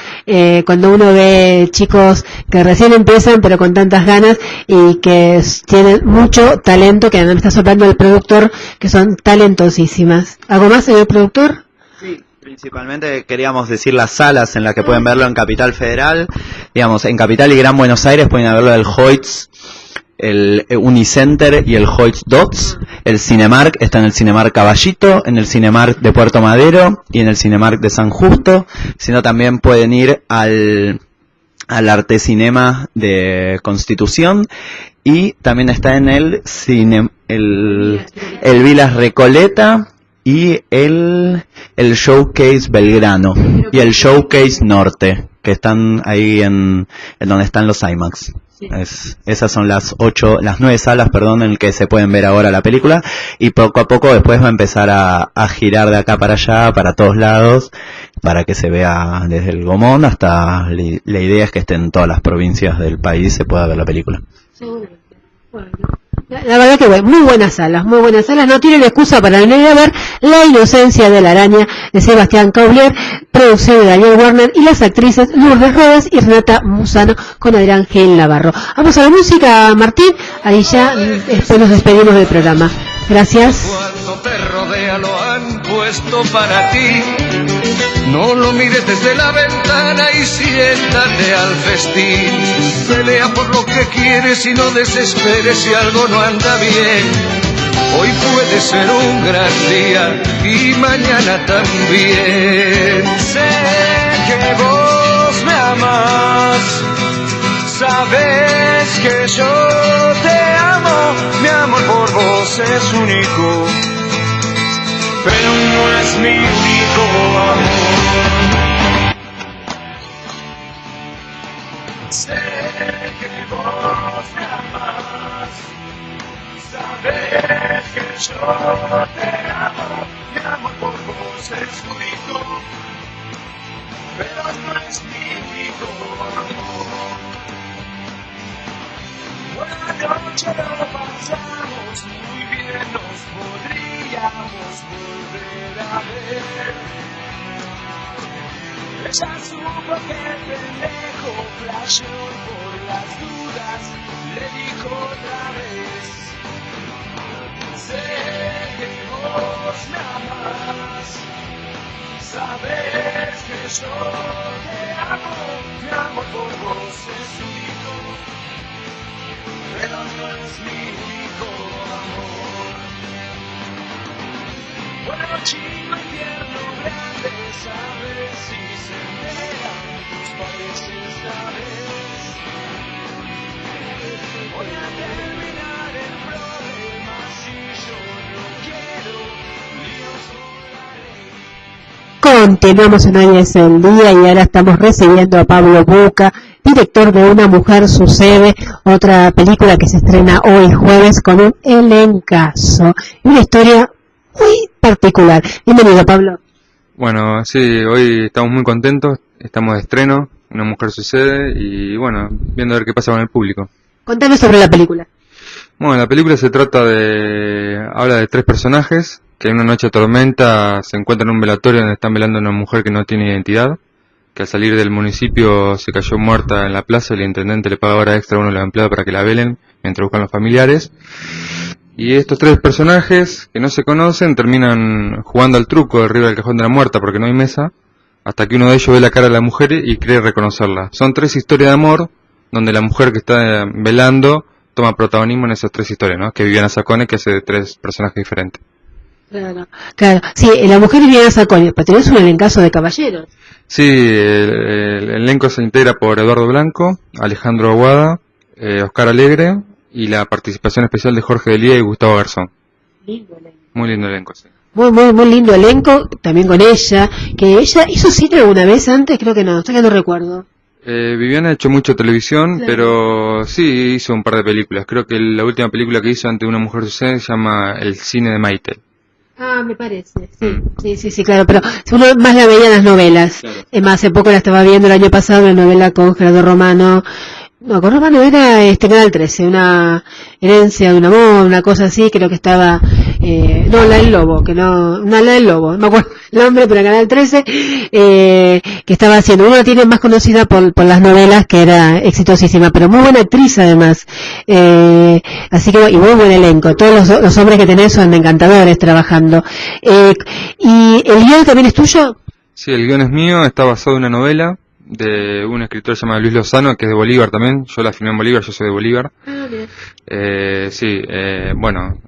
cuando uno ve chicos que recién empiezan pero con tantas ganas y que tienen mucho talento, que además me está soplando el productor, que son talentosísimas. ¿Algo más, señor productor?
Sí, principalmente queríamos decir las salas en las que pueden verlo en Capital Federal, digamos, en Capital y Gran Buenos Aires pueden verlo del Hoyts, el Unicenter y el Hoyts Dots. El Cinemark está en el Cinemark Caballito, en el Cinemark de Puerto Madero y en el Cinemark de San Justo, sino también pueden ir al Arte Cinema de Constitución y también está en el Vilas Recoleta y el Showcase Belgrano y el Showcase Norte, que están ahí en donde están los IMAX. Sí. Esas son las 9 salas, en el que se pueden ver ahora la película, y poco a poco después va a empezar a girar de acá para allá, para todos lados, para que se vea desde el Gomón hasta, la idea es que esté en todas las provincias del país, se pueda ver la película.
Seguramente. Bueno. La verdad que muy buenas salas, no tienen excusa para venir a ver La inocencia de la araña de Sebastián Caulier, producción de Daniel Warner y las actrices Lourdes Rodas y Renata Musano con Adrián Gil Navarro. Vamos a la música, Martín, ahí ya después nos despedimos del programa. Gracias.
Cuando te rodea lo han puesto para ti. No lo mires desde la ventana y siéntate al festín. Pelea por lo que quieres y no desesperes si algo no anda bien. Hoy puede ser un gran día y mañana también. Sé que vos me amas, sabes que yo te amo. Mi amor por vos es único, pero no es mi único amor. Sé que vos me amas, sabes que yo te amo. Mi amor por vos es único, pero no es mi único amor. Buena noche lo pasamos muy bien, nos podríamos volver a ver. Ella supo que el pendejo flasheó por las dudas, le dijo otra vez. Sé que vos me amas, sabes que yo te amo. Mi amor por vos es único, pero no es mi único amor. Bueno, chino, invierno grande, sabes si se enteran tus padres esta vez. Voy a terminar el problema si yo no quiero líos con la ley.
Continuamos en Hoy es el Día y ahora estamos recibiendo a Pablo Buca, director de Una mujer sucede, otra película que se estrena hoy jueves con un elencazo y una historia muy particular. Bienvenido, Pablo.
Bueno, sí, hoy estamos muy contentos, estamos de estreno, Una mujer sucede y bueno, viendo a ver qué pasa con el público.
Contame sobre la película.
Bueno, la película habla de tres personajes que en una noche de tormenta se encuentran en un velatorio donde están velando a una mujer que no tiene identidad, que al salir del municipio se cayó muerta en la plaza y el intendente le paga hora extra a uno de los empleados para que la velen mientras buscan los familiares. Y estos tres personajes que no se conocen terminan jugando al truco arriba del cajón de la muerta porque no hay mesa, hasta que uno de ellos ve la cara de la mujer y cree reconocerla. Son tres historias de amor donde la mujer que está velando toma protagonismo en esas tres historias, ¿no? Que Viviana Sacone, que hace de tres personajes diferentes.
Claro, claro. Sí, la mujer es Viviana Sacone, pero tenés un elencazo de caballeros.
Sí, el elenco se integra por Eduardo Blanco, Alejandro Aguada, Oscar Alegre y la participación especial de Jorge Delía y Gustavo Garzón.
Lindo elenco.
Muy lindo elenco, sí.
Muy, muy, muy lindo elenco, también con ella, que ella hizo cine alguna vez antes, creo que no, hasta que no recuerdo.
Viviana ha hecho mucho televisión,
Claro.
pero sí hizo un par de películas. Creo que la última película que hizo ante una mujer sucede se llama El cine de Maite.
Ah, me parece, sí, claro, pero uno más la veía en las novelas.
Claro.
Es más, hace poco la estaba viendo el año pasado, una novela con Gerardo Romano. No, con Romano era Canal 13, una herencia de un amor, una cosa así, creo que estaba, no, la del Lobo, la del Lobo, no me acuerdo el nombre, pero en Canal 13, que estaba haciendo, uno la tiene más conocida por las novelas, que era exitosísima, pero muy buena actriz además, así que, y muy buen elenco, todos los hombres que tenés son encantadores trabajando, y el guión también es tuyo.
Sí, el guión es mío, está basado en una novela de un escritor llamado Luis Lozano, que es de Bolívar también. Yo la filmé en Bolívar, yo soy de Bolívar.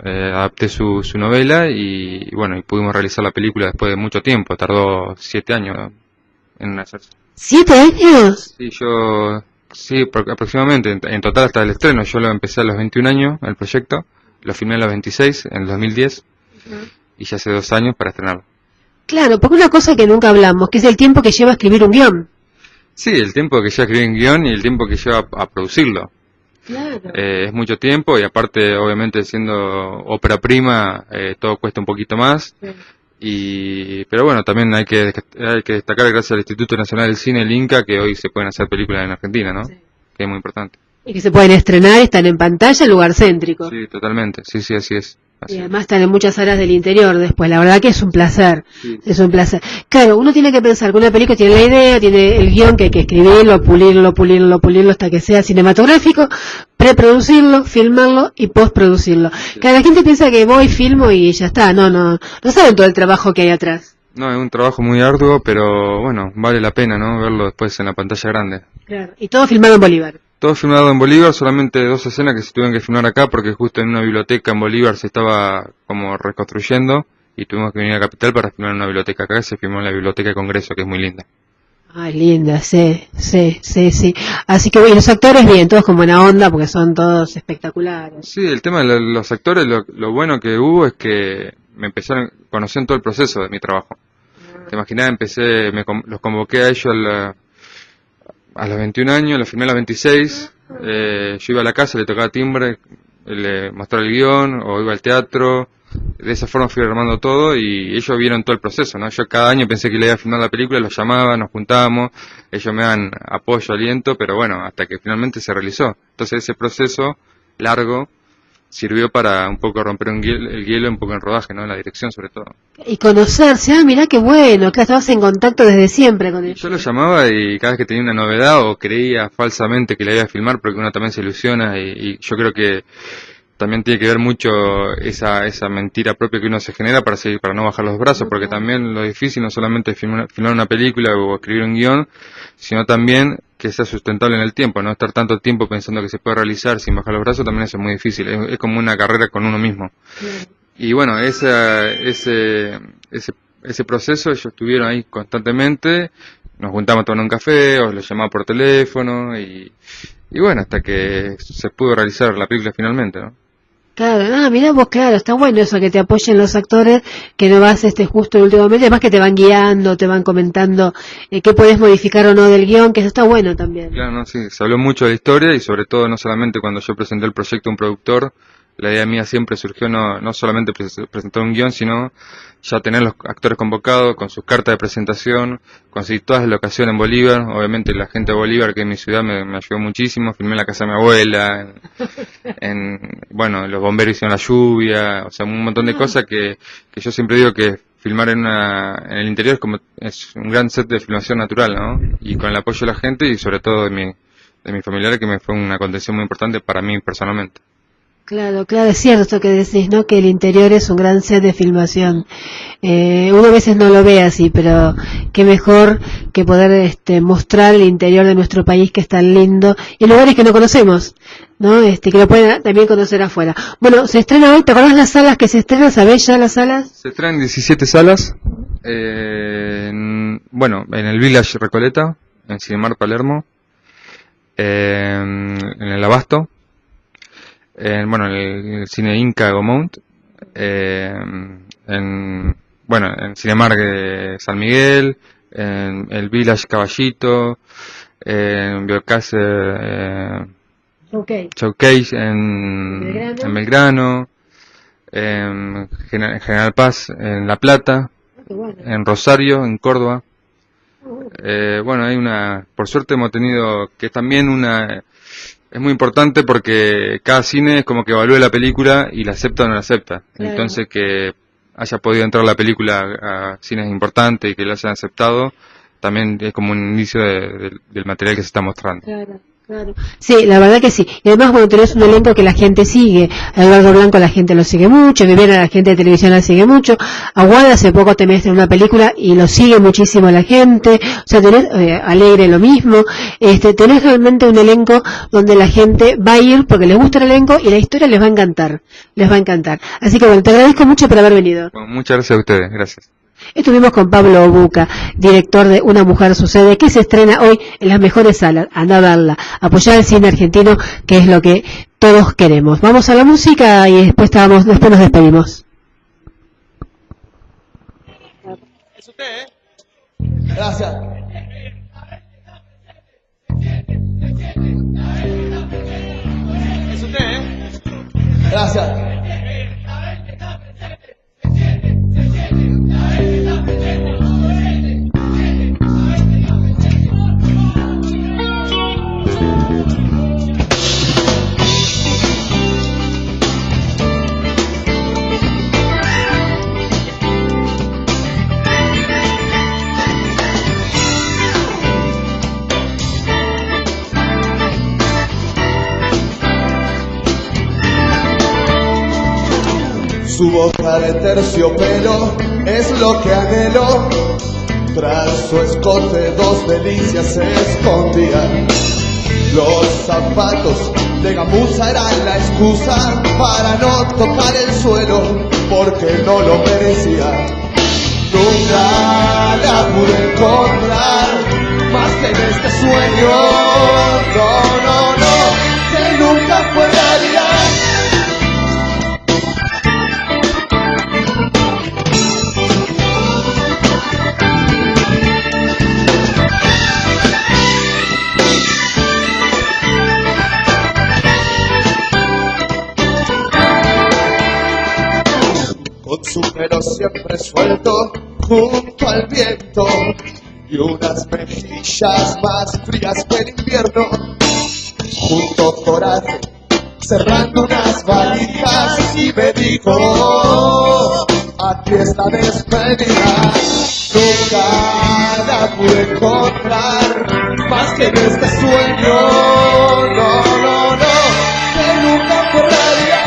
Adapté su novela y bueno, y pudimos realizar la película después de mucho tiempo. Tardó 7 años en hacerse.
¿7 años?
Sí, aproximadamente, en total hasta el estreno. Yo lo empecé a los 21 años, el proyecto. Lo filmé a los 26, en el 2010. Y ya hace 2 años para estrenarlo.
Claro, porque una cosa que nunca hablamos, que es el tiempo que lleva a escribir un guión.
Sí, el tiempo que lleva a escribir un guión y el tiempo que lleva a producirlo.
Claro.
Es mucho tiempo y aparte, obviamente, siendo ópera prima, todo cuesta un poquito más. Pero bueno, también hay que destacar, gracias al Instituto Nacional del Cine, el INCA, que hoy se pueden hacer películas en Argentina, ¿no? Sí. Que es muy importante.
Y que se pueden estrenar, están en pantalla, lugar céntrico.
Sí, totalmente. Sí, así es.
Y además están en muchas áreas del interior después, la verdad que es un placer, es un placer. Claro, uno tiene que pensar que una película tiene la idea, tiene el guión que hay que escribirlo, pulirlo hasta que sea cinematográfico, preproducirlo, filmarlo y postproducirlo. Claro, la gente piensa que voy, filmo y ya está, no saben todo el trabajo que hay atrás.
No, es un trabajo muy arduo, pero bueno, vale la pena, ¿no? Verlo después en la pantalla grande.
Claro, y todo filmado en Bolívar.
Todo filmado en Bolívar, solamente 2 escenas que se tuvieron que filmar acá porque justo en una biblioteca en Bolívar se estaba como reconstruyendo y tuvimos que venir a Capital para filmar en una biblioteca acá. Se filmó en la Biblioteca de Congreso, que es muy linda.
Ay, linda, sí. Así que, y los actores bien, todos con buena onda porque son todos espectaculares.
Sí, el tema de los actores, lo bueno que hubo es que me conocían todo el proceso de mi trabajo. Te imaginas, los convoqué a ellos a los 21 años, lo filmé a los 26, yo iba a la casa, le tocaba timbre, le mostraba el guión, o iba al teatro, de esa forma fui armando todo y ellos vieron todo el proceso, ¿no? Yo cada año pensé que le iba a filmar la película, los llamaba, nos juntábamos, ellos me dan apoyo, aliento, pero bueno, hasta que finalmente se realizó. Entonces ese proceso largo sirvió para un poco romper el hielo un poco en rodaje, ¿no? En la dirección sobre todo.
Y conocerse, mirá qué bueno, que estabas en contacto desde siempre con ellos.
Yo lo llamaba y cada vez que tenía una novedad o creía falsamente que la iba a filmar, porque uno también se ilusiona y yo creo que también tiene que ver mucho esa mentira propia que uno se genera para no bajar los brazos, porque también lo difícil no solamente es filmar una película o escribir un guión, sino también que sea sustentable en el tiempo, no estar tanto tiempo pensando que se puede realizar sin bajar los brazos, también eso es muy difícil, es como una carrera con uno mismo. Y bueno, ese proceso ellos estuvieron ahí constantemente, nos juntamos a tomar un café o los llamaba por teléfono y bueno, hasta que se pudo realizar la película finalmente, ¿no?
Claro, mirá vos, claro, está bueno eso, que te apoyen los actores, que no vas justo el último momento, además que te van guiando, te van comentando qué podés modificar o no del guión, que eso está bueno también.
Claro, no, sí, se habló mucho de la historia y sobre todo no solamente cuando yo presenté el proyecto a un productor, la idea mía siempre surgió no solamente presentar un guión, sino ya tener los actores convocados, con sus cartas de presentación, conseguir todas las locaciones en Bolívar. Obviamente la gente de Bolívar, que es mi ciudad, me ayudó muchísimo. Filmé en la casa de mi abuela, bueno, los bomberos hicieron la lluvia, o sea, un montón de cosas que yo siempre digo que filmar en el interior es un gran set de filmación natural, ¿no? Y con el apoyo de la gente y sobre todo de mi familiar, que me fue una contención muy importante para mí personalmente.
Claro, es cierto esto que decís, ¿no? Que el interior es un gran set de filmación. Uno a veces no lo ve así, pero qué mejor que poder mostrar el interior de nuestro país, que es tan lindo, y lugares que no conocemos, ¿no? Que lo pueden también conocer afuera. Bueno, se estrena hoy, ¿te acordás las salas que se estrenan? ¿Sabés ya las salas?
Se estrenan 17 salas, bueno, en el Village Recoleta, en Cinemar Palermo, en el Abasto, en el cine Inca Gomount, en Cinemark San Miguel, en el Village Caballito, en Biocase Showcase en Belgrano, en General Paz en La Plata, en Rosario, en Córdoba. Hay por suerte hemos tenido, que también es muy importante, porque cada cine es como que evalúa la película y la acepta o no la acepta. Claro. Entonces, que haya podido entrar la película a cines importantes y que la hayan aceptado, también es como un indicio del material que se está mostrando.
Claro. Sí, la verdad que sí. Y además, tenés un elenco que la gente sigue. A Eduardo Blanco la gente lo sigue mucho, Viviana, la gente de televisión la sigue mucho, Aguada hace poco te en una película y lo sigue muchísimo la gente. O sea, tenés Alegre lo mismo. Tenés realmente un elenco donde la gente va a ir porque les gusta el elenco y la historia les va a encantar. Así que te agradezco mucho por haber venido.
Bueno, muchas gracias a ustedes, gracias.
Estuvimos con Pablo Buca, director de Una Mujer Sucede, que se estrena hoy en las mejores salas. Anda a verla, apoyar el cine argentino, que es lo que todos queremos. Vamos a la música y después nos despedimos.
¿Es usted, Gracias. ¿Es usted, Gracias. Su boca de terciopelo es lo que anhelo. Tras su escote dos delicias se escondían. Los zapatos de gamuza eran la excusa para no tocar el suelo, porque no lo merecía. Nunca la pude encontrar más que en este sueño. No, que nunca fue realidad. Con su pelo siempre suelto junto al viento y unas mejillas más frías que el invierno, junto coraje cerrando unas valijas, y me dijo: aquí está despedida. Nunca la pude encontrar más que en este sueño. No, que nunca fue realidad.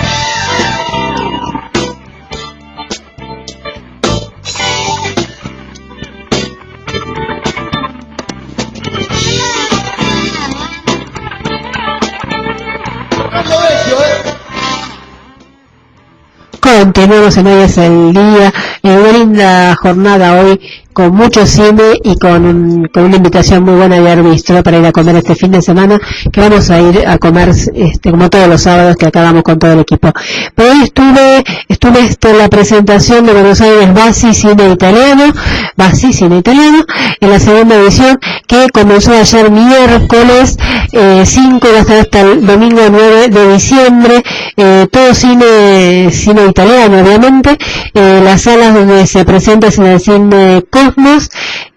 Continuamos en Hoy es el Día, en una linda jornada hoy
con mucho cine y con una invitación muy buena de Arbistro para ir a comer este fin de semana, que vamos a ir a comer como todos los sábados, que acabamos con todo el equipo. Pero hoy estuve en la presentación de Buenos Aires Bassi Cine Italiano, en la segunda edición, que comenzó ayer miércoles 5 y va a estar hasta el domingo 9 de diciembre, todo cine italiano, obviamente. Las salas donde se presenta es en el Cine Cosmos,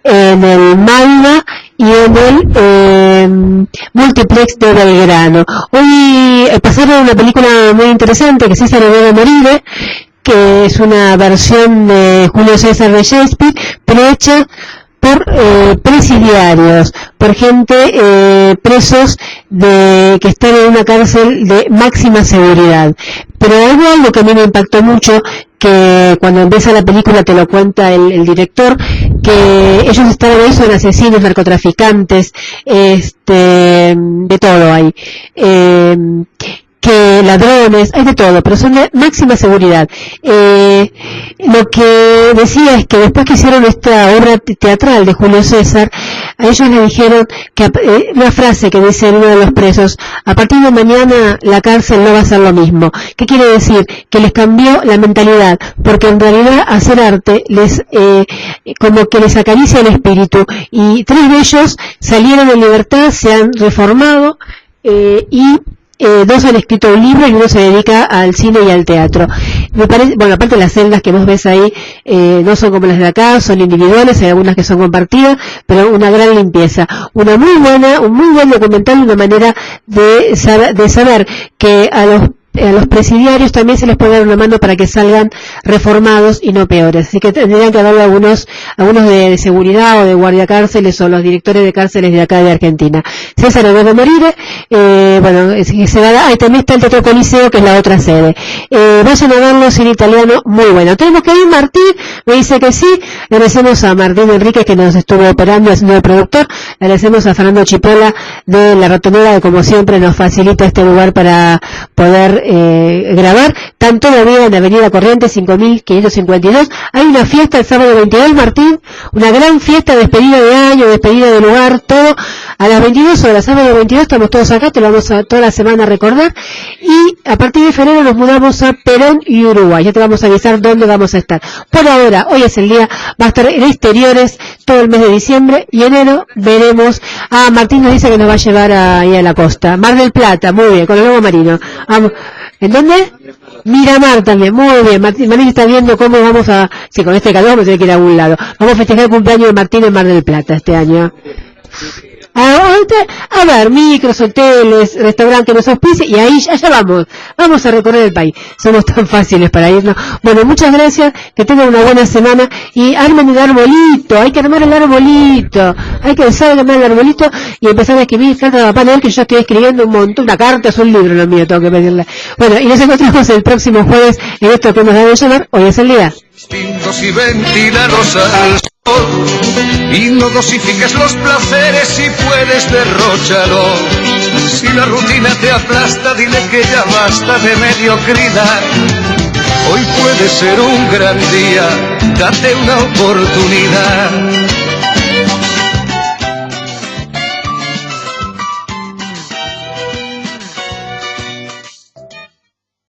en el Malva y en el Multiplex de Belgrano. Hoy pasaron una película muy interesante que se llama Morire, que es una versión de Julio César de Shakespeare, pero hecha por presidiarios, por gente presos que están en una cárcel de máxima seguridad. Pero hubo algo que a mí me impactó mucho, que cuando empieza la película te lo cuenta el director, que ellos estaban ahí, son asesinos, narcotraficantes, de todo hay. Que ladrones, hay de todo, pero son de máxima seguridad. Lo que decía es que después que hicieron esta obra teatral de Julio César, a ellos le dijeron que una frase que dice uno de los presos: a partir de mañana la cárcel no va a ser lo mismo. ¿Qué quiere decir? Que les cambió la mentalidad, porque en realidad hacer arte como que les acaricia el espíritu, y 3 de ellos salieron en libertad, se han reformado, y 2 han escrito un libro y 1 se dedica al cine y al teatro. Me parece, bueno, aparte las celdas que vos ves ahí no son como las de acá, son individuales, hay algunas que son compartidas, pero una gran limpieza. Un muy buen documental, una manera de saber que a los presidiarios también se les puede dar una mano para que salgan reformados y no peores. Así que tendrían que haber algunos de seguridad o de guardia cárceles o los directores de cárceles de acá de Argentina. César Augusto Morire, también está el Teatro Coliseo, que es la otra sede. Vayan a verlo, cine italiano, muy bueno. Tenemos que ir. Martín me dice que sí. Le agradecemos a Martín Enríquez, que nos estuvo operando, haciendo el productor. Le agradecemos a Fernando Chipola de La Ratonera, que como siempre nos facilita este lugar para poder grabar. Están todavía en la Avenida Corrientes 5552. Hay una fiesta el sábado 22, Martín, una gran fiesta, despedida de año, despedida de lugar, todo a las 22 horas, sábado 22, estamos todos acá, te lo vamos a toda la semana a recordar, y a partir de febrero nos mudamos a Perón y Uruguay, ya te vamos a avisar dónde vamos a estar. Por ahora, hoy es el día, va a estar en exteriores todo el mes de diciembre, y enero veremos. Martín nos dice que nos va a llevar ahí a la costa, Mar del Plata, muy bien, con el lobo marino. Vamos. ¿En dónde? Miramar también, muy bien. Martín está viendo cómo vamos con este calor vamos a tener que ir a algún lado. Vamos a festejar el cumpleaños de Martín en Mar del Plata este año. A ver, micros, hoteles, restaurantes, nos auspician, y ahí allá vamos a recorrer el país. Somos tan fáciles para irnos. Bueno, muchas gracias, que tengan una buena semana, y armen el arbolito, hay que armar el arbolito, hay que empezar a armar el arbolito y empezar a escribir cartas a Papá Noel, que yo estoy escribiendo un montón, una carta, es un libro lo mío, tengo que pedirle. Bueno, y nos encontramos el próximo jueves en esto que hemos dado a llamar Hoy es el Día.
Distintos y ventilados al sol, y no dosifiques los placeres si puedes derróchalo. Si la rutina te aplasta, dile que ya basta de mediocridad. Hoy puede ser un gran día, date una oportunidad.